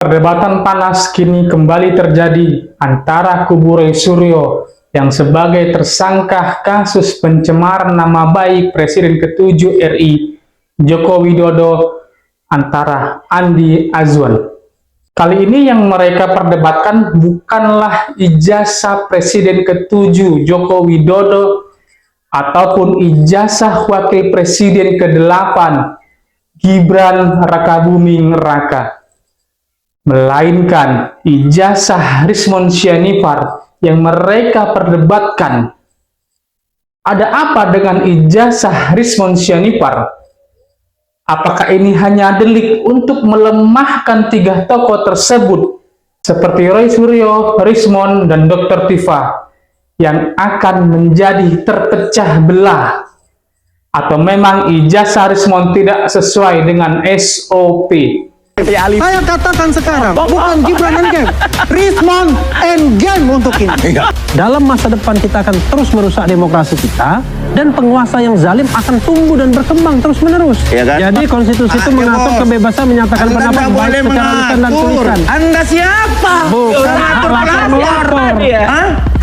Perdebatan panas kini kembali terjadi antara kubu Roy Suryo yang sebagai tersangka kasus pencemaran nama baik Presiden ke-7 RI Joko Widodo antara Andi Azwan. Kali ini yang mereka perdebatkan bukanlah ijazah Presiden ke-7 Joko Widodo ataupun ijazah Wakil Presiden ke-8 Gibran Rakabuming Raka, melainkan ijazah Rismon Syarifar yang mereka perdebatkan. Ada apa dengan ijazah Rismon Syarifar? Apakah ini hanya delik untuk melemahkan tiga tokoh tersebut seperti Roy Suryo, Rismon, dan Dr. Tifa yang akan menjadi terpecah belah? Atau memang ijazah Rismon tidak sesuai dengan SOP? Saya katakan sekarang, bukan Gibran Endgame, Rismon Endgame untuk ini. Dalam masa depan kita akan terus merusak demokrasi kita, dan penguasa yang zalim akan tumbuh dan berkembang terus-menerus. Ya kan? Jadi konstitusi itu mengatur kebebasan menyatakan pendapat baik secara lisan dan tulisan. Anda siapa? Bukan hak melapor.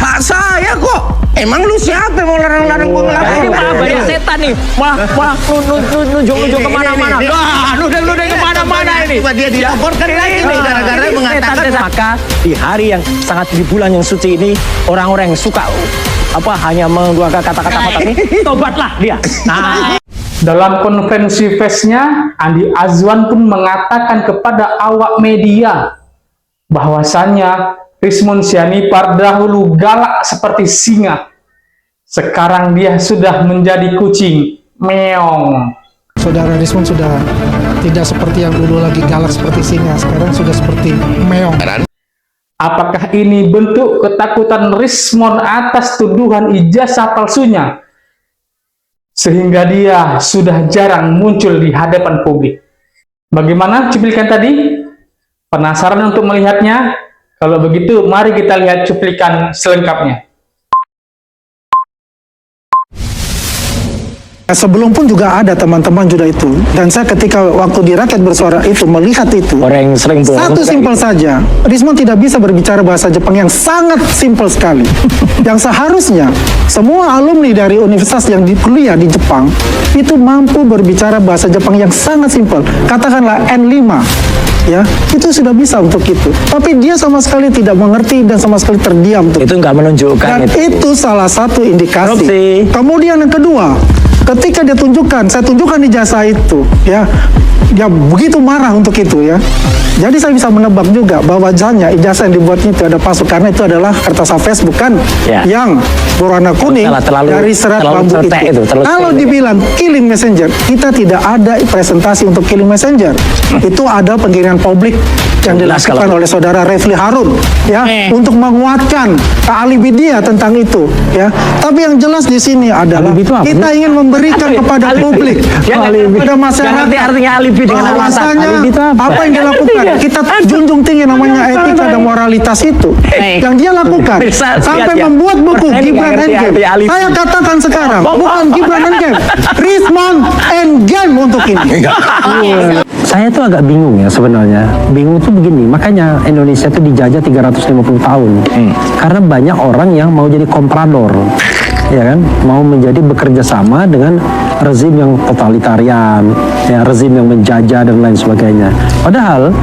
Hak saya kok. Emang lu siapa yang mau larang-larang gue ngelapor? Ini malah banyak setan nih. Wah, nunjuk kemana-mana. Wah, lu udah kemana-mana ini. Dia dilaporkan lagi nih gara-gara mengatakan. Maka di hari yang sangat di bulan yang suci ini, orang-orang yang suka hanya mengeluarkan kata-kata kotor ini, tobatlah dia. Nah, dalam konferensi persnya, Andi Azwan pun mengatakan kepada awak media bahwasannya Rismon Syarifar dahulu galak seperti singa, sekarang dia sudah menjadi kucing, meong. Saudara Rismon sudah tidak seperti yang dulu lagi galak seperti singa, sekarang sudah seperti meong. Apakah ini bentuk ketakutan Rismon atas tuduhan ijazah palsunya, sehingga dia sudah jarang muncul di hadapan publik? Bagaimana cuplikan tadi? Penasaran untuk melihatnya? Kalau begitu, mari kita lihat cuplikan selengkapnya. Sebelum pun juga ada teman-teman juga itu, dan saya ketika waktu di Rakyat Bersuara itu melihat itu, orang yang sering satu simpel saja, Rismon tidak bisa berbicara bahasa Jepang yang sangat simpel sekali. Yang seharusnya semua alumni dari universitas yang kuliah di Jepang itu mampu berbicara bahasa Jepang yang sangat simpel, katakanlah N5. Ya, itu sudah bisa untuk itu. Tapi dia sama sekali tidak mengerti dan sama sekali terdiam tuh. itu nggak menunjukkan Dan itu salah satu indikasi. Kemudian yang kedua, ketika dia tunjukkan, saya tunjukkan ijazah itu, ya, dia begitu marah untuk itu, ya. Jadi saya bisa menebak juga bahwa ijazah yang dibuatnya itu ada palsu karena itu adalah kertas Facebook kan, yang berwarna kuning dari serat bambu itu. Kalau dibilang killing messenger, kita tidak ada presentasi untuk killing messenger. Itu ada penggiringan publik yang dilakukan oleh saudara Refli Harun, ya, untuk menguatkan alibi dia tentang itu, ya. Tapi yang jelas di sini adalah kita ingin memberikan kepada publik, kepada masyarakat, artinya alibi dengan alasannya apa yang dilakukan. Kita junjung tinggi namanya etika dan moralitas itu yang dia lakukan sampai membuat buku Gibran Endgame. Saya katakan sekarang, bukan Gibran Endgame, Rismon Endgame untuk ini. Saya tuh agak bingung ya sebenarnya. Bingung tuh begini, makanya Indonesia tuh dijajah 350 tahun. Karena banyak orang yang mau jadi komprador, ya kan, mau menjadi bekerja sama dengan rezim yang totalitarian, ya, rezim yang menjajah dan lain sebagainya. Padahal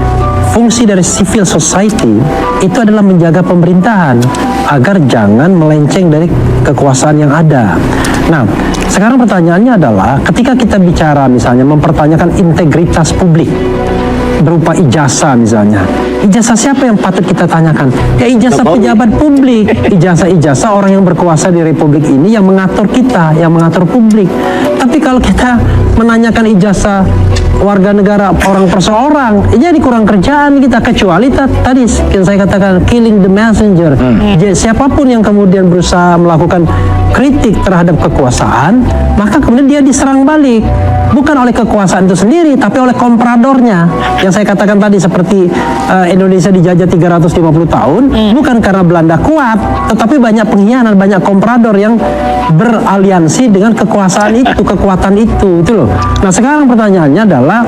fungsi dari civil society itu adalah menjaga pemerintahan agar jangan melenceng dari kekuasaan yang ada. Nah, sekarang pertanyaannya adalah ketika kita bicara misalnya mempertanyakan integritas publik berupa ijazah misalnya, ijazah siapa yang patut kita tanyakan? Ya ijazah pejabat publik, ijazah orang yang berkuasa di republik ini yang mengatur kita, yang mengatur publik. Tapi kalau kita menanyakan ijazah warga negara orang perseorang, jadi kurang kerjaan kita, kecuali tadi yang saya katakan killing the messenger. Jadi, siapapun yang kemudian berusaha melakukan kritik terhadap kekuasaan, maka kemudian dia diserang balik, bukan oleh kekuasaan itu sendiri, tapi oleh kompradornya. Yang saya katakan tadi seperti Indonesia dijajah 350 tahun, bukan karena Belanda kuat, tetapi banyak pengkhianat, banyak komprador yang beraliansi dengan kekuasaan itu, kekuatan itu loh. Nah sekarang pertanyaannya adalah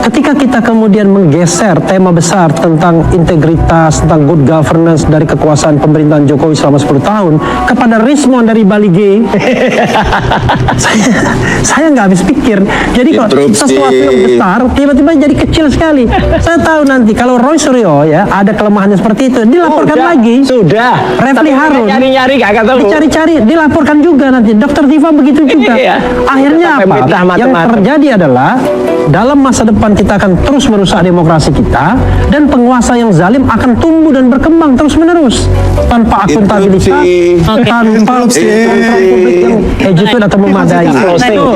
ketika kita kemudian menggeser tema besar tentang integritas, tentang good governance dari kekuasaan pemerintahan Jokowi selama 10 tahun kepada Rismon dari Bali G, saya nggak habis pikir. Jadi kalau sesuatu yang besar tiba-tiba jadi kecil sekali. Saya tahu nanti kalau Roy Suryo ya ada kelemahannya seperti itu, dilaporkan lagi. Sudah. Refli Harun Nyari-nyari gak ketemu. dicari-cari, dilaporkan juga nanti. Dr. Diva begitu juga. Iya. Akhirnya apa? Yang terjadi adalah dalam masa depan kita akan terus merusak demokrasi kita, dan penguasa yang zalim akan tumbuh dan berkembang terus-menerus tanpa akuntabilitas, tanpa kontrol publik yang educated atau memadai.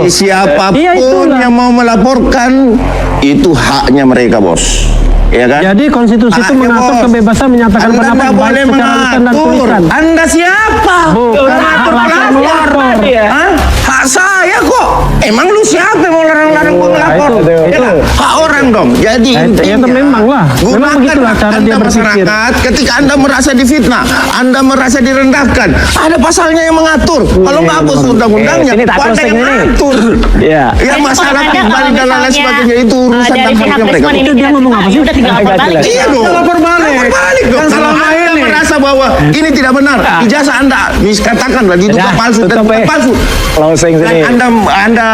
Siapapun Iya, itulah. yang mau melaporkan itu haknya mereka, bos. Ya kan? Jadi konstitusi itu Haknya, mengatur bos. kebebasan menyatakan Anda pendapat tak baik boleh secara lisan dan mengatur. tulisan. Anda siapa? Bukan hak lapor melapor. Hah? Hak saya kok. Emang lu siapa yang mau larang-larang gua melapor? itu. Ya kan? Hak orang dong. Jadi Ya, intinya, itu memang lah. Memang gunakan begitulah hak cara Anda dia berpikir. masyarakat ketika Anda merasa difitnah, Anda merasa direndahkan. Ada pasalnya yang mengatur. Kalau nggak hapus undang-undangnya, sini tak ada closing yang ini. mengatur. Iya. Ya Jadi masalah menurut Anda pribadi kalau dan lain misalnya, sebagainya itu urusan dari dan pihak haknya mereka. Rismon ini Itu dia ngomong apa sih? udah tinggal lapor balik. Iya dong. Lapor balik. Lapor balik dong. Kan Kalau selama Anda ini. merasa bahwa ini tidak benar, ijazah Anda katakanlah diduga Dah, palsu dan tutup, bukan palsu. Closing Dan sini. Anda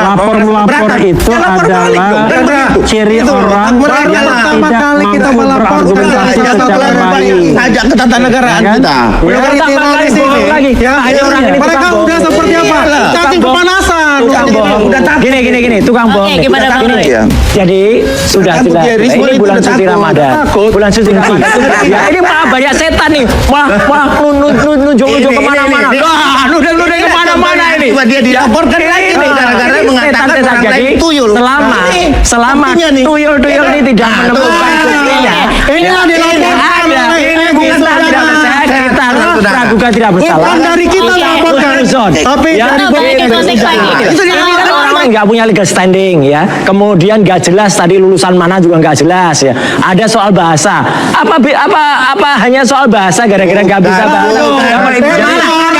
Lapor melapor keberatan, itu ya lapor balik adalah dong. Kan begitu. ciri Itu loh, orang mereka yang pertama tidak kali kita mampu melaporkan berargumentasi Jangan secara terlalu baik. banyak ngajak ketatanegaraan Ya kan? kita. Dari teroris ini. lagi. Ya, Ada orang ini mereka tukang udah bohong. seperti apa? Iyalah. Cacing Tukang kepanasan. Tukang bohong. Udah takut. Gini, tukang Oke, bohong. nih. gimana, Bang Gini, Roy? Ya. Jadi sudah Takut jelas. dia, Rismon Ini itu bulan udah suci takut. Ramadan. Takut. Bulan suci Ramadan. Ya, ini malah banyak setan nih. Malah nunjuk kemana-mana. Wah, nudeng kemana-mana ini. Coba dia dilaporkan lagi nih gara-gara mengatakan setan. orang Jadi lain tuyul. selama Buktinya nih. tuyul-tuyul ini tidak menemukan buktinya. Inilah dilaporkan. Ini bukan tidak bersalah. Kita harus meragukan tidak bersalah. Bukan dari kita melaporkan. Tapi Ya, dari Nah, balik ke closing lagi. itu dia kan orang nggak punya legal standing ya. Kemudian nggak jelas tadi lulusan mana juga nggak jelas ya. Ada soal bahasa. Apa hanya soal bahasa gara-gara nggak bisa bahasa?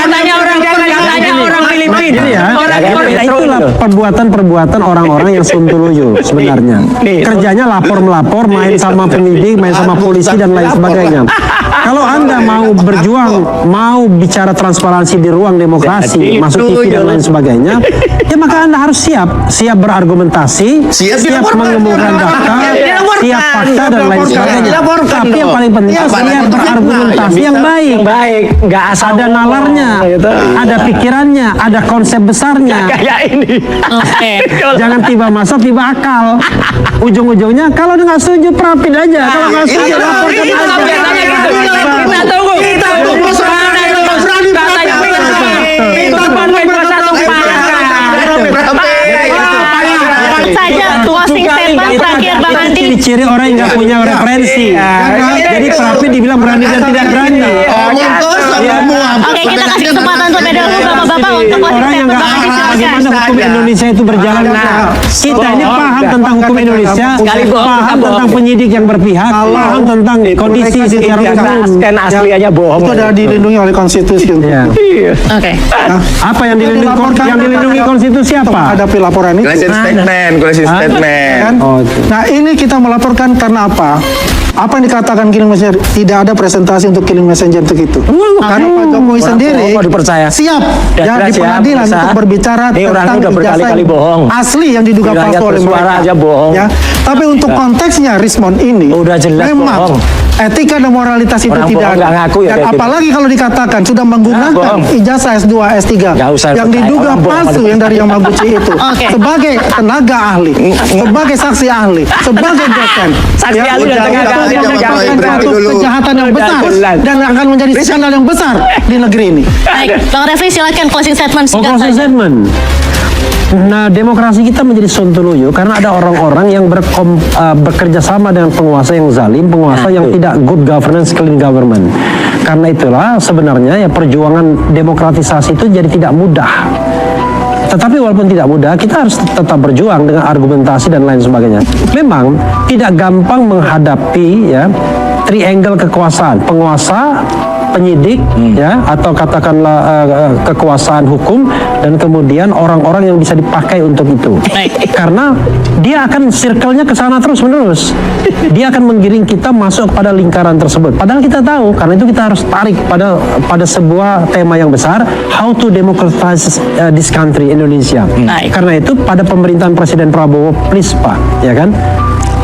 Katanya orang Filipina. Ya, Orang itulah perbuatan-perbuatan orang-orang yang sontoloyo sebenarnya. Nih. Kerjanya lapor-melapor, main sama penyidik, main sama polisi dan lain sebagainya. Kalau Anda mau berjuang, mau bicara transparansi di ruang demokrasi, Jadi masuk TV dan tuyul. lain sebagainya, ya maka Anda harus siap berargumentasi, Siap siap dilaporkan. mengemukakan data, Dilaporkan. siap fakta dan lain sebagainya. Dilaporkan Tapi yang dong. paling penting Ya, siap badan berargumentasi yang baik. yang baik, nggak asal Ada ngomong, nalarnya, gitu. ada pikirannya, ada konsep besarnya. Kayak ini. Oke. Jangan tiba masa tiba akal. Ujung-ujungnya kalau nggak setuju perapin aja. Kalau nggak setuju itu laporkan itu aja. biasanya gitu. Kita tunggu. Kita tunggu Katanya pintu depan pintu satu Saja closing statement terakhir Bang Andi. Ciri-ciri orang yang nggak punya referensi. Jadi perapin dibilang berani dan tidak berani. Omong kosong kamu. Oke, kita kasih kesempatan terlebih dahulu Bapak-bapak untuk closing Orang yang statement. nggak Bang Andi paham silakan. bagaimana hukum Indonesia itu berjalan. Nah, kita ini paham tentang hukum Indonesia, paham tentang penyidik yang berpihak, paham tentang kondisi secara umum. Kan aslinya bohong. itu sudah dilindungi oleh konstitusi. Ya. Oke. Apa yang dilindungi konstitusi apa? Menghadapi laporan itu. Closing statement. Kan? Oh, itu. Nah ini kita melaporkan karena apa? Apa yang dikatakan Killing Messenger? Tidak ada presentasi untuk Killing Messenger untuk itu. Karena Pak Jokowi sendiri mau dipercaya. siap Ya, ya, di jelas ya, pengadilan masa. untuk berbicara Ini orangnya tentang udah ijazah berkali-kali yang bohong. asli yang diduga Rakyat palsu oleh bersuara mereka. aja bohong. Ya, tapi untuk konteksnya Rismon ini Udah jelas memang bohong. etika dan moralitas itu Orang tidak bohong ada. nggak ngaku ya Dan kayak gitu. apalagi kalau dikatakan sudah menggunakan bohong. ijazah S2, S3 Nggak usah yang percaya. diduga Orang bohong palsu pada yang dari yang Maguchi itu Oke. sebagai tenaga ahli, sebagai saksi ahli, sebagai dosen. Saksi Ya, ahli dan udah, tenaga itu ahli yang melakukan berarti suatu dulu. kejahatan yang Udah besar jelas. dan akan menjadi skandal yang besar di negeri ini. Baik, Bang Refli silakan closing statement singkat Closing saja. statement. Nah, demokrasi kita menjadi sontoloyo karena ada orang-orang yang bekerja sama dengan penguasa yang zalim, penguasa yang tidak good governance, clean government. Karena itulah sebenarnya ya perjuangan demokratisasi itu jadi tidak mudah. Tetapi walaupun tidak mudah, kita harus tetap berjuang dengan argumentasi dan lain sebagainya. Memang tidak gampang menghadapi ya triangle kekuasaan, penguasa, penyidik ya atau katakanlah kekuasaan hukum dan kemudian orang-orang yang bisa dipakai untuk itu. Karena dia akan circle-nya ke sana terus menerus. Dia akan menggiring kita masuk pada lingkaran tersebut. Padahal kita tahu, karena itu kita harus tarik pada sebuah tema yang besar, how to democratize this country, Indonesia. Karena itu pada pemerintahan Presiden Prabowo, please Pak, ya kan?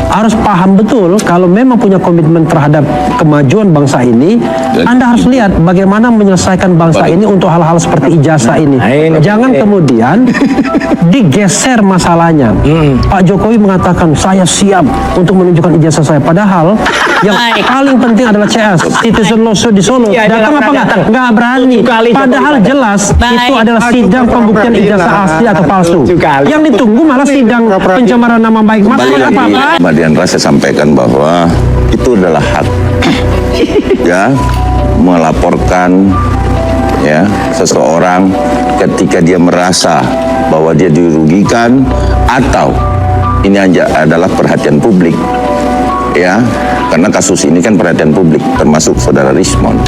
Harus paham betul kalau memang punya komitmen terhadap kemajuan bangsa ini, Anda harus lihat bagaimana menyelesaikan bangsa ini untuk hal-hal seperti ijazah ini. Jangan kemudian digeser masalahnya. Pak Jokowi mengatakan saya siap untuk menunjukkan ijazah saya, padahal yang paling penting adalah CS, Citizen Law di Solo. Datang apa enggak? Nggak berani. Padahal jelas itu adalah sidang pembuktian ijazah asli atau palsu. Yang ditunggu malah sidang pencemaran nama baik. Masalah apa-apa? Diandra saya sampaikan bahwa itu adalah hak ya melaporkan ya seseorang ketika dia merasa bahwa dia dirugikan atau ini adalah perhatian publik ya, karena kasus ini kan perhatian publik termasuk saudara Rismond.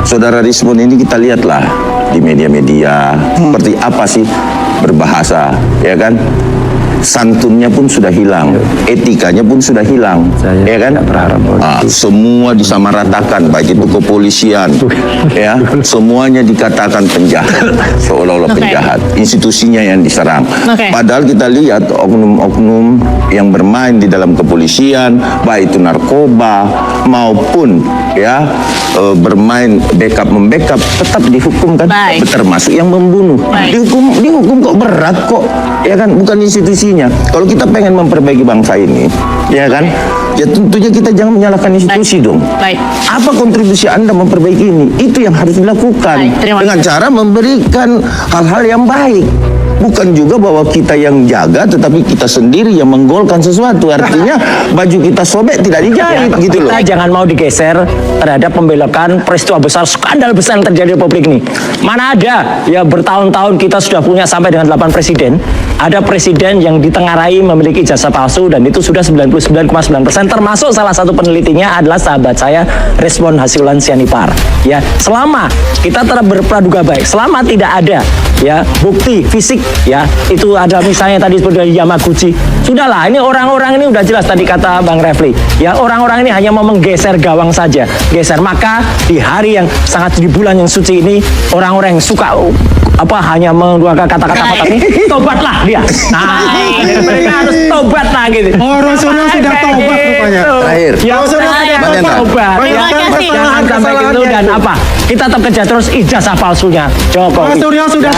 Saudara Rismond ini kita lihatlah di media-media seperti apa sih berbahasa ya kan. Santunnya pun sudah hilang, etikanya pun sudah hilang, ya kan? Semua disamaratakan, baik itu kepolisian, ya, semuanya dikatakan penjahat, seolah-olah penjahat. Institusinya yang diserang. Padahal kita lihat oknum-oknum yang bermain di dalam kepolisian, baik itu narkoba maupun ya bermain membackup, tetap dihukum kan? Termasuk yang membunuh. Dihukum kok berat kok, ya kan? Bukan institusi. Kalau kita pengen memperbaiki bangsa ini, ya kan, ya tentunya kita jangan menyalahkan institusi dong. Apa kontribusi Anda memperbaiki ini? Itu yang harus dilakukan dengan cara memberikan hal-hal yang baik. Bukan juga bahwa kita yang jaga, tetapi kita sendiri yang menggolkan sesuatu. Artinya baju kita sobek tidak dijahit, gitu loh. Kita jangan mau digeser terhadap pembelokan peristiwa besar, skandal besar yang terjadi di Republik ini. Mana ada, ya bertahun-tahun kita sudah punya sampai dengan 8 presiden. Ada presiden yang ditengarai memiliki ijazah palsu dan itu sudah 99,9%, termasuk salah satu penelitinya adalah sahabat saya, Rismond Hasibuan Sianipar. Ya, selama kita tetap berpraduga baik, selama tidak ada ya bukti fisik ya, itu ada misalnya tadi seperti dari Yamaguchi, sudahlah, ini orang-orang ini udah jelas tadi kata Bang Refli, ya orang-orang ini hanya mau menggeser gawang saja, geser. Maka di hari yang sangat di bulan yang suci ini, orang-orang yang suka hanya mengeluarkan kata-kata kotor ini, tobatlah dia. Nah, mereka harus tobat lah gitu. Rasulullah sudah tobat rupanya. Terakhir. Ya, tobat. Terima kasih. Jangan sampai gitu dan apa? Kita tetap kejar terus ijazah palsunya Jokowi. Rasulullah sudah